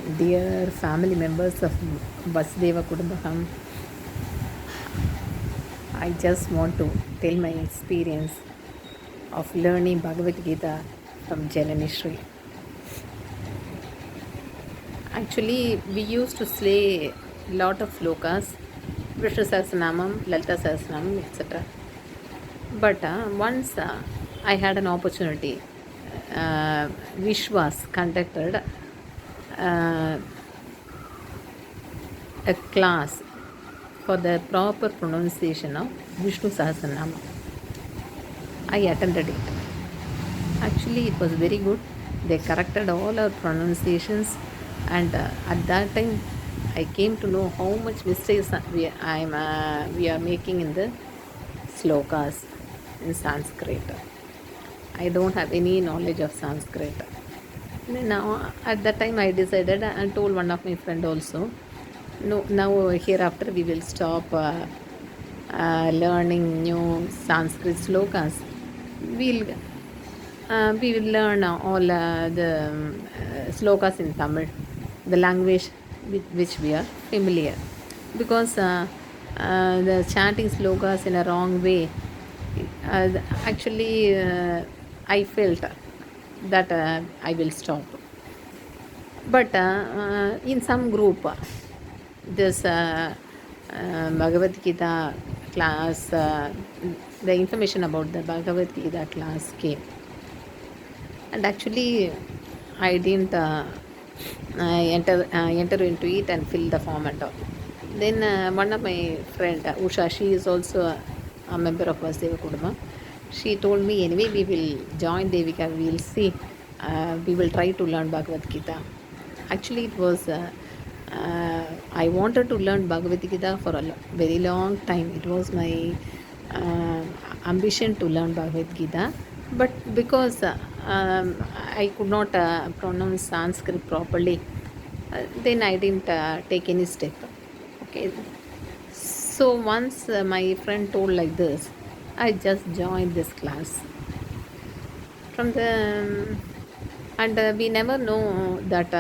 Dear family members of Vasudeva Kudumbakam, I just want to tell my experience of learning Bhagavad Gita from Janani Shri. Actually, we used to say lot of slokas, Vishnu Sahasranamam, Lalita Sahasranamam, etc. But once I had an opportunity, Vishwas conducted uh, a class for the proper pronunciation of Vishnu Sahasranama. I attended it. Actually, it was very good. They corrected all our pronunciations, and at that time, I came to know how much mistakes we are making in the slokas in Sanskrit. I don't have any knowledge of Sanskrit. Then now, at that time, I decided and told one of my friend also, no, now hereafter we will stop learning new Sanskrit slokas. We'll we will learn all the slokas in Tamil, the language with which we are familiar. Because the chanting slokas in a wrong way, uh, actually, I felt that I will stop. But in some group, this Bhagavad Gita class, the information about the Bhagavad Gita class came. And actually, I didn't enter into it and fill the form and all. Then one of my friend, Usha, she is also a member of Vasudeva Kuduma. She told me, anyway, we will join Devika, we will see, we will try to learn Bhagavad Gita. Actually, it was, I wanted to learn Bhagavad Gita for a very long time. It was my uh, ambition to learn Bhagavad Gita. But because I could not pronounce Sanskrit properly, then I didn't take any step. Okay. So once my friend told like this, I just joined this class. From the and we never know that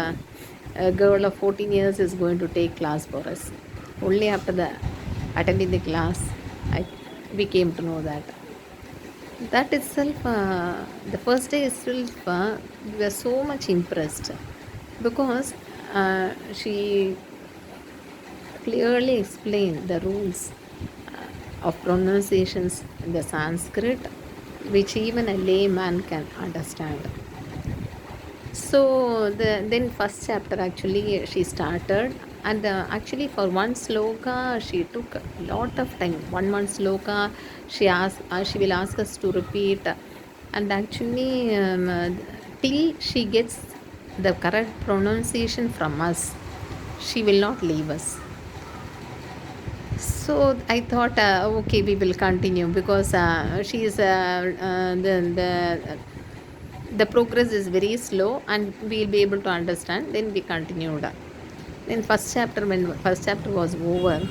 a girl of 14 years is going to take class for us. Only after the attending the class, we came to know that. That itself, the first day itself, we were so much impressed because she clearly explained the rules of pronunciations in the Sanskrit, which even a layman can understand. So then first chapter actually she started, and actually for one sloka she took a lot of time. One sloka she will ask us to repeat, and actually till she gets the correct pronunciation from us, she will not leave us. So I thought, okay, we will continue because she is the progress is very slow, and we'll be able to understand. Then we continued. Then first chapter, when first chapter was over,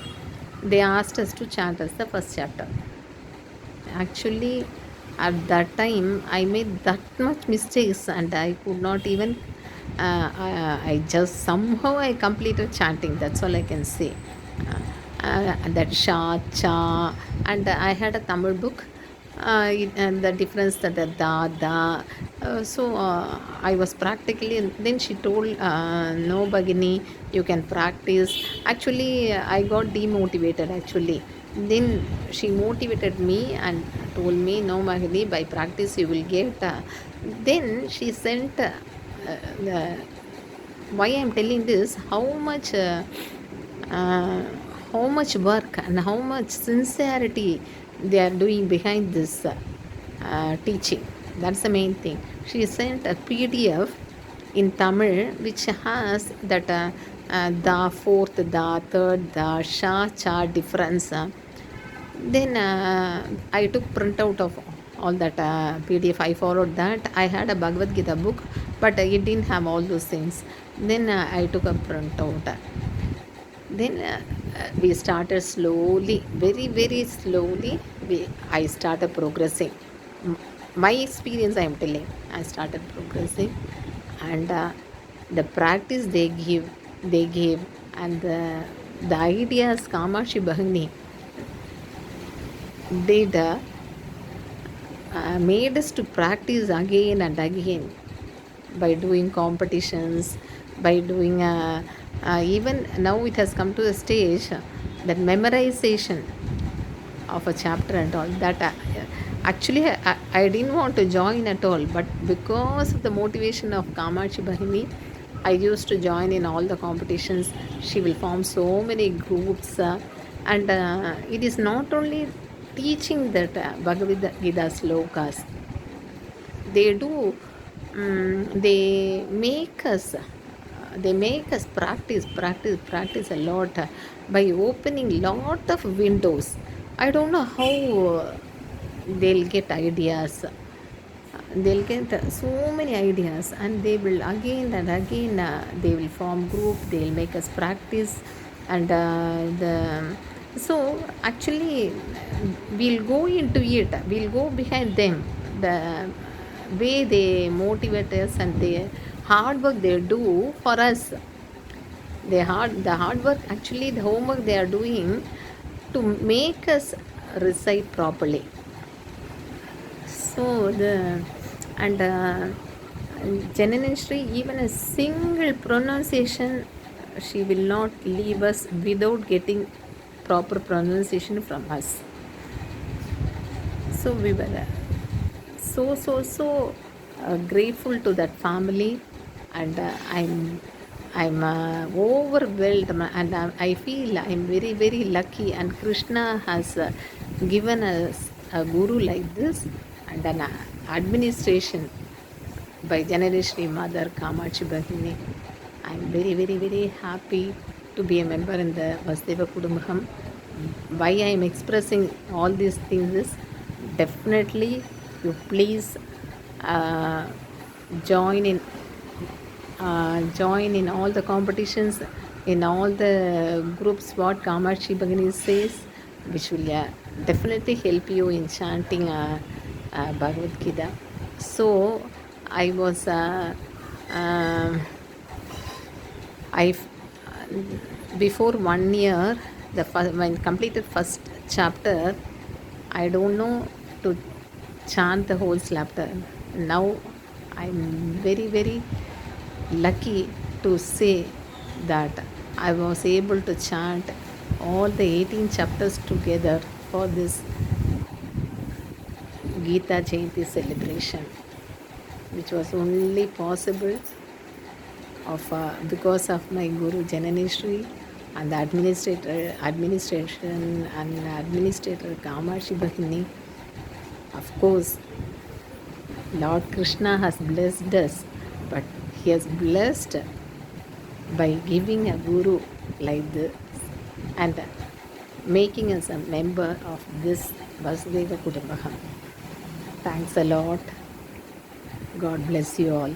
they asked us to chant as the first chapter. Actually, at that time, I made that much mistakes, and I could not even. I just somehow I completed chanting. That's all I can say. That Sha, Cha, and I had a Tamil book. And the difference that the da da. So I was practically. Then she told, "No, Bagini, you can practice." Actually, I got demotivated. Actually, then she motivated me and told me, "No, Bagini, by practice you will get." Then she sent. The, why I'm telling this? Uh, how much work and how much sincerity they are doing behind this teaching. That's the main thing. She sent a PDF in Tamil which has that the fourth, the third, the sha cha difference. Then I took printout of all that PDF. I followed that. I had a Bhagavad Gita book, but it didn't have all those things. Then I took a printout. Then we started slowly, very, very slowly. I started progressing. My experience, I am telling. I started progressing, and the practice they gave, and the ideas Kamashi Bahini did made us to practice again and again by doing competitions, by doing even now it has come to the stage that memorization of a chapter and all that actually I didn't want to join at all, but because of the motivation of Kamachi Bahini, I used to join in all the competitions. She will form so many groups, and it is not only teaching that Bhagavad Gita slokas, they do they make us practice a lot by opening lot of windows. I don't know how they'll get ideas. They'll get so many ideas, and they will again and again they will form group, they'll make us practice. And the so actually we'll go into it, we'll go behind them, the way they motivate us and the hard work they do for us. The hard work, actually the homework they are doing to make us recite properly. So the and Janani Shri, even a single pronunciation, she will not leave us without getting proper pronunciation from us. So we were so grateful to that family, and I'm overwhelmed, and I feel I'm very very lucky, and Krishna has given us a guru like this, and an administration by Janarishri Mother Kamachi Bahini. I'm very very very happy to be a member in the Vasudeva Kudumbakam. Why I am expressing all these things is, definitely you please uh, join in join in all the competitions, in all the groups what Kamachi Bhagini says, which will definitely help you in chanting Bhagavad Gita. So I was um I before 1 year, when completed first chapter, I don't know to chant the whole chapter. Now I'm very very lucky to say that I was able to chant all the 18 chapters together for this Gita Jayanti celebration, which was only possible of because of my Guru Janani Shri and the administration and administrator Kamashi Bahini. Of course, Lord Krishna has blessed us, but He has blessed by giving a guru like this and making us a member of this Vasudeva Kudumbakam. Thanks a lot. God bless you all.